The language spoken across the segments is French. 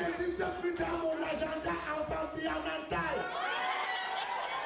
n'existe plus dans mon agenda enfantin-mental.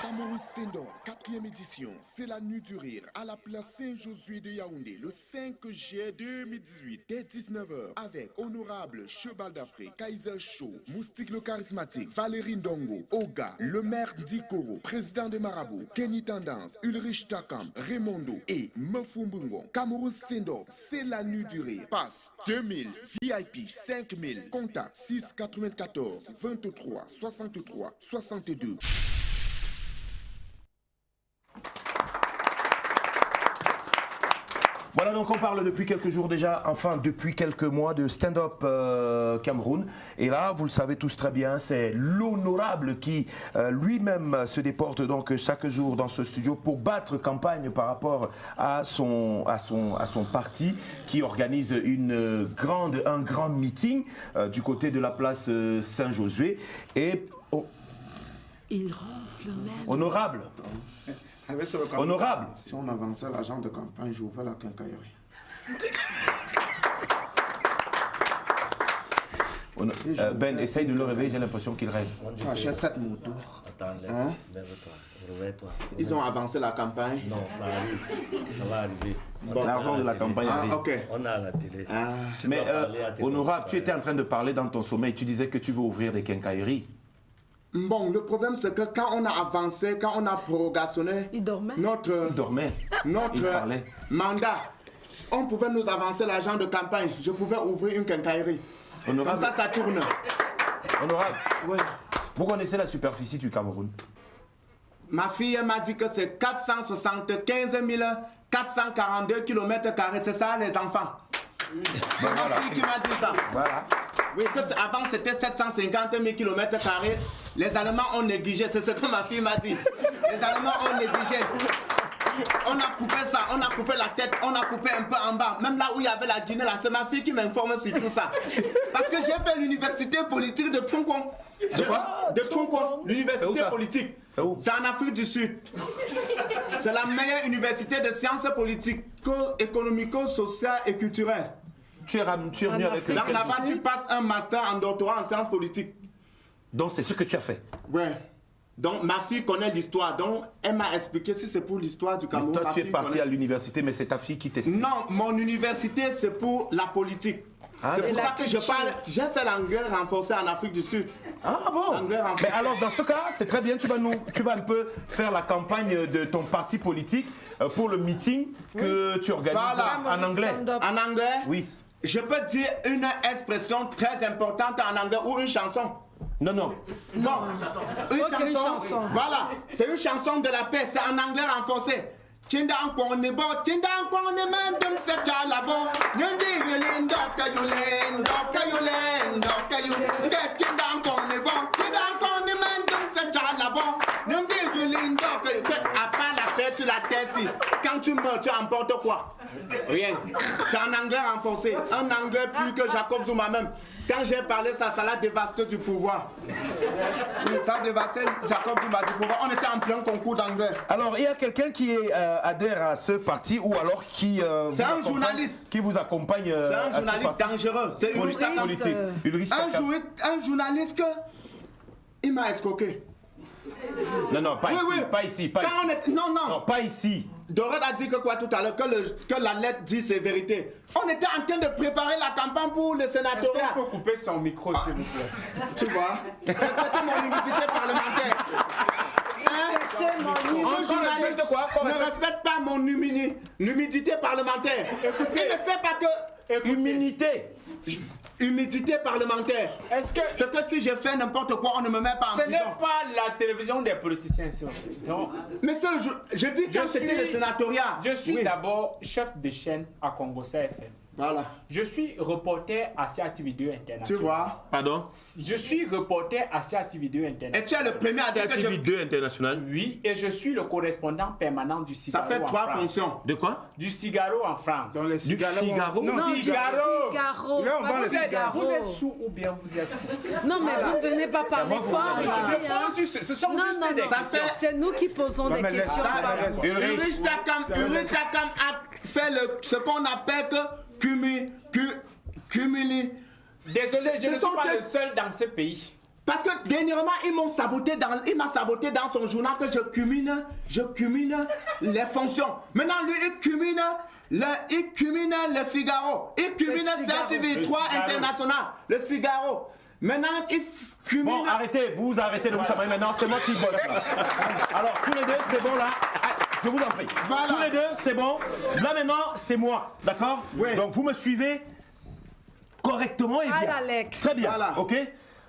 Cameroun Stand-up, 4e édition, c'est la nuit du rire à la place Saint-Josué de Yaoundé le 5 juillet 2018 dès 19h avec Honorable Cheval d'Afrique, Kaiser Show, Moustique le charismatique, Valérie Ndongo, Oga, le maire d'Ikoro, président de Marabout, Kenny Tendance, Ulrich Takam, Raimondo et Mefumbungon. Cameroun Stand-up, c'est la nuit du rire. Passe 2000, VIP 5000, contact 6 94 23 63 62. Voilà, donc on parle depuis quelques jours déjà, enfin depuis quelques mois de stand-up Cameroun. Et là, vous le savez tous très bien, c'est l'honorable qui lui-même se déporte donc chaque jour dans ce studio pour battre campagne par rapport à son parti qui organise un grand meeting du côté de la place Saint-Josué. Et il ronfle même. Honorable. Honorable. Si on avançait l'agent de campagne, j'ouvrais la quincaillerie. Ben, essaye de le réveiller, j'ai l'impression qu'il rêve. Tu achètes 7 motos. Attends, lève-toi. Réveille-toi. Ils ont avancé la campagne. Non, ça arrive. Ça va arriver. Bon, l'argent de la campagne arrive. Ok. On a la télé. Mais Honorable, tu étais en train de parler dans ton sommeil. Tu disais que tu veux ouvrir des quincailleries. Bon, le problème c'est que quand on a avancé, quand on a prorogationné Il dormait. notre mandat, on pouvait nous avancer l'agent de campagne. Je pouvais ouvrir une quincaillerie. Honorable. Comme ça tourne. Honorable, Ouais. vous connaissez la superficie du Cameroun? Ma fille m'a dit que c'est 475 442 km². C'est ça les enfants. C'est ma fille qui m'a dit ça. Voilà. Oui, que avant c'était 750 000 km². Les Allemands ont négligé, c'est ce que ma fille m'a dit. Les Allemands ont négligé. On a coupé ça, on a coupé la tête, on a coupé un peu en bas. Même là où il y avait la Guinée, là, c'est ma fille qui m'informe sur tout ça. Parce que j'ai fait l'université politique de Tchonkon. De quoi? De Tchonkon, l'université ça? politique. C'est où? C'est en Afrique du Sud. C'est la meilleure université de sciences politiques, économico-sociales et culturelles. Tu es venu avec... Donc là-bas, tu passes un master en doctorat en sciences politiques. Donc c'est ce que tu as fait. Ouais. Donc ma fille connaît l'histoire. Donc elle m'a expliqué si c'est pour l'histoire du Cameroun. Toi, tu es parti à l'université, mais c'est ta fille qui t'explique. Non, mon université, c'est pour la politique. Ah, c'est pour ça que je culture. parle. J'ai fait l'anglais renforcé en Afrique du Sud. Ah bon? L'anglais renforcé. Mais alors dans ce cas, c'est très bien, tu vas un peu faire la campagne de ton parti politique pour le meeting que tu organises Voilà. en anglais. En anglais, Oui. je peux dire une expression très importante en anglais ou une chanson. Non, non. Bon, une une chanson. chanson. Voilà, c'est une chanson de la paix, c'est en anglais renforcé. Tinda nkone bo, tinda nkone mandem se chala bo. Nyundi yulindo kayulendo, kayulendo, kayulendo. Tinda nkone bo, tinda nkone mandem se chala bo. Nyundi yulindo kayulendo. À part la paix sur la terre, si quand tu meurs, tu emportes quoi? Rien. C'est en anglais renforcé, un anglais plus que Jacob Zuma même. Quand j'ai parlé ça, ça l'a dévasté du pouvoir. Oui, ça a dévasté Jacob Zuma du pouvoir. On était en plein concours d'anglais. Alors, il y a quelqu'un qui adhère à ce parti ou alors qui... C'est un accompagne- journaliste. Qui vous accompagne C'est à un ce journaliste parti dangereux. C'est Ulrich Takam. politique. Ulrich Takam. Un journaliste que... Il m'a escroqué. Non, non, pas Oui, ici, oui. pas ici, pas Quand ici. on est... Non, non. Non, pas ici. Dorad a dit que quoi tout à l'heure, que la lettre dit c'est vérité. On était en train de préparer la campagne pour le sénatoriat. On peut couper son micro, s'il vous plaît. Tu vois, respectez mon humidité parlementaire. Hein? Ce journaliste de quoi? ne respecte pas mon humidité parlementaire. Il ne sait pas que... Humilité. Humidité parlementaire. Est-ce que C'est que si je fais n'importe quoi, on ne me met pas en ce n'est prison. pas la télévision des politiciens, s'il vous plaît? Non. Mais ça, je dis quand c'était le sénatoriat. Je suis Oui. d'abord chef de chaîne à Congossa FM. Voilà. Je suis reporter à CATV2 International. Tu vois. Pardon? Je suis reporter à CATV2 International. Et tu es le premier à dire que je... TV2 International. Oui, et je suis le correspondant permanent du Ça Figaro fait en 3 France. fonctions. De quoi? Du Figaro en France. Dans les Du Figaro? Non, Non, du Figaro. Figaro. Là, on pas vend le du Figaro. Vous êtes sous ou bien vous êtes fou? Non, mais vous ne venez pas parler fort ici. hein. Ce sont Non, juste non, des non. questions. C'est nous qui posons des questions. pas vous. Ulrich Takam a fait ce qu'on appelle que Désolé, je ne Ce sont suis pas que- le seul dans ce pays. Parce que dernièrement, il m'a saboté dans son journal que je cumule les fonctions. Maintenant, lui, il cumule le Figaro. Il cumule CTV3 Figaro. International, le Figaro. Maintenant, il cumule... Bon, arrêtez, vous arrêtez de vous chamailler maintenant, c'est moi qui bosse là. Alors, tous les deux, c'est bon là. Ah, je vous en prie. Voilà. Tous les deux, c'est bon. Là maintenant, c'est moi, d'accord? Oui. Donc, vous me suivez correctement et À bien. la lettre. Très bien, Voilà. ok?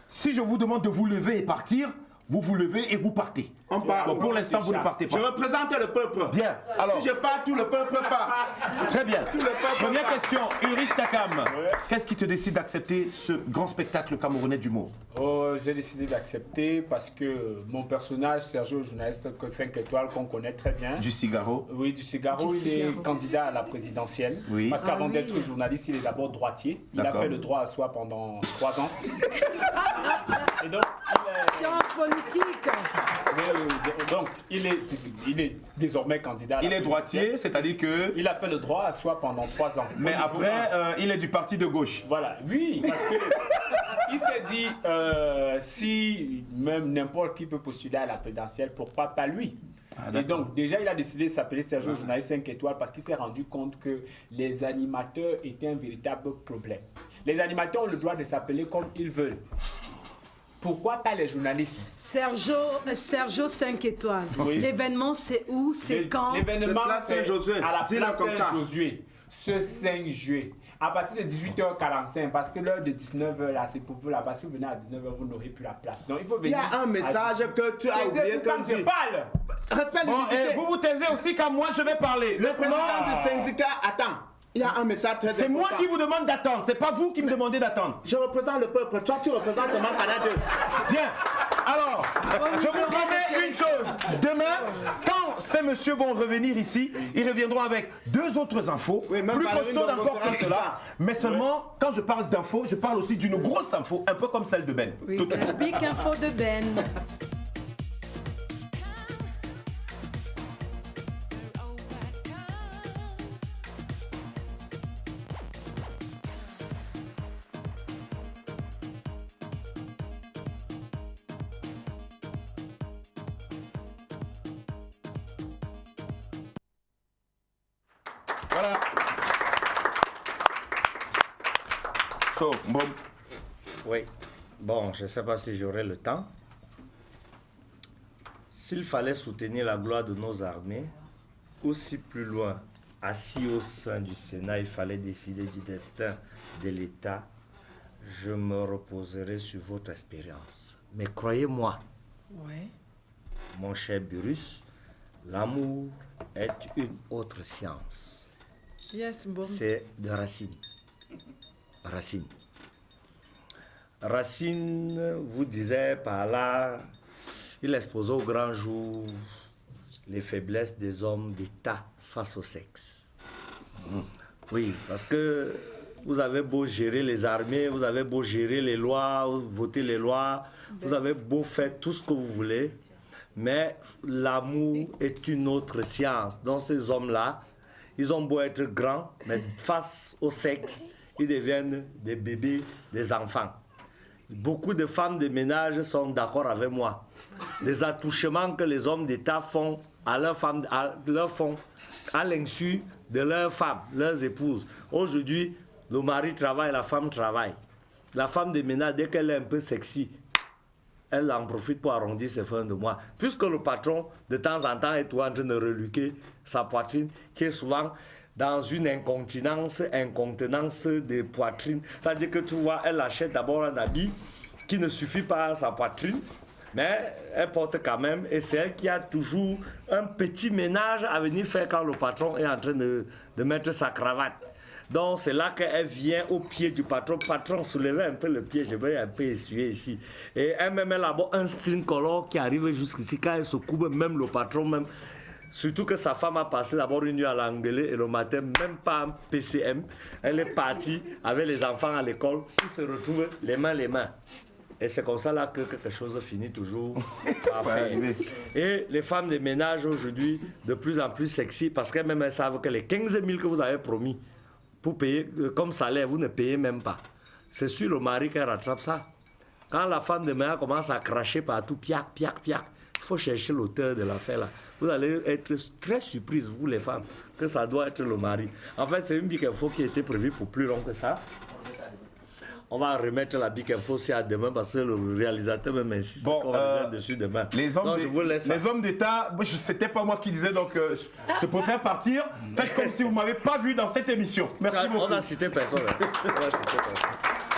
Si je vous demande de vous lever et partir, vous vous levez et vous partez. On part. Bon, pour l'instant, vous ne partez Je pas. représente le peuple. Bien, alors. Si je pars, tout le peuple part. Très bien. le peuple Première part. question, Ulrich Takam. Qu'est-ce qui te décide d'accepter ce grand spectacle camerounais d'humour? Oh, j'ai décidé d'accepter parce que mon personnage, Sergio, journaliste 5 étoiles qu'on connaît très bien. Du Cigaro. Oui, du Cigaro, Du il Cigaro. est candidat à la présidentielle. Oui. Parce qu'avant Ah oui. d'être journaliste, il est d'abord droitier. Il a D'accord. fait le droit à soi pendant 3 ans. Et donc, Science politique. il est désormais candidat à la Il est présidentielle. droitier, c'est-à-dire que... Il a fait le droit à soi pendant 3 ans. Mais Au niveau après, il est du parti de gauche. Voilà, oui, parce que il s'est dit si même n'importe qui peut postuler à la présidentielle, pourquoi pas lui? Et donc déjà il a décidé de s'appeler Sergio journaliste 5 étoiles parce qu'il s'est rendu compte que les animateurs étaient un véritable problème. Les animateurs ont le droit de s'appeler comme ils veulent. Pourquoi pas les journalistes? Sergio 5 étoiles. Oui. L'événement, c'est où? C'est quand? L'événement, C'est place c'est Saint-Josué. à la Dis-le place comme ça. Saint-Josué, ce 5 juillet. À partir de 18h45, parce que l'heure de 19h, là, c'est pour vous là-bas. Si vous venez à 19h, vous n'aurez plus la place. Donc, il faut Il y venir. a un message que tu as oublié Quand que je dit. parle. Respect Bon, l'humidité. et vous vous taisez aussi quand moi je vais parler. Le président du syndicat attend. Il y a un message très important. C'est moi qui vous demande d'attendre, c'est pas vous qui me demandez d'attendre. Je représente le peuple. Toi, tu représentes seulement Canada 2. Bien. Alors, je vous promets une chose. Demain, quand ces messieurs vont revenir ici, ils reviendront avec 2 autres infos, Oui, même plus Valérie costaudes Ndongo encore sera que sur cela. ça. Mais seulement, quand je parle d'infos, je parle aussi d'une grosse info, un peu comme celle de Ben. Oui, Tout de suite. un big info de Ben. Voilà. So, Bob. Oui. Bon, je ne sais pas si j'aurai le temps. S'il fallait soutenir la gloire de nos armées, aussi plus loin, assis au sein du Sénat, il fallait décider du destin de l'État, je me reposerai sur votre expérience. Mais croyez-moi, Ouais. mon cher Burus, l'amour est une autre science. Yes, bon. C'est de Racine. Racine. Racine vous disait par là, il exposait au grand jour les faiblesses des hommes d'État face au sexe. Oui, parce que vous avez beau gérer les armées, vous avez beau gérer les lois, voter les lois, vous avez beau faire tout ce que vous voulez, mais l'amour est une autre science. Donc ces hommes-là, ils ont beau être grands, mais face au sexe, ils deviennent des bébés, des enfants. Beaucoup de femmes de ménage sont d'accord avec moi. Les attouchements que les hommes d'État font à leurs femmes, à l'insu de leurs femmes, leurs épouses. Aujourd'hui, le mari travaille, la femme travaille. La femme de ménage, dès qu'elle est un peu sexy, elle en profite pour arrondir ses fins de mois. Puisque le patron, de temps en temps, est toujours en train de reluquer sa poitrine, qui est souvent dans une incontinence de poitrine. C'est-à-dire que tu vois, elle achète d'abord un habit qui ne suffit pas à sa poitrine, mais elle porte quand même, et c'est elle qui a toujours un petit ménage à venir faire quand le patron est en train de mettre sa cravate. Donc c'est là qu'elle vient au pied du patron. Patron, soulevez un peu le pied, je vais un peu essuyer ici. Et elle-même, elle a d'abord un string color qui arrive jusqu'ici. Quand elle se coupe, même le patron, même. Surtout que sa femme a passé d'abord une nuit à l'engueuler et le matin, même pas en PCM. Elle est partie avec les enfants à l'école. Ils se retrouvent les mains. Et c'est comme ça là que quelque chose finit toujours par faire. Et les femmes de ménage aujourd'hui, de plus en plus sexy, parce qu'elles-mêmes elles savent que les 15 000 que vous avez promis pour payer comme salaire, vous ne payez même pas. c'est sur le mari qu'elle rattrape ça. Quand la femme de ménage commence à cracher partout, piac, piac, piac, il faut chercher l'auteur de l'affaire là. Vous allez être très surprise, vous les femmes, que ça doit être le mari. En fait, c'est une Big Info qui était prévue pour plus long que ça. On va remettre la Big Info aussi à demain parce que le réalisateur même insiste qu'on va revenir dessus demain. Les hommes d'État, c'était pas moi qui disais, donc je préfère partir. Faites comme si vous ne m'avez pas vu dans cette émission. Merci beaucoup. On a cité personne. On a cité personne.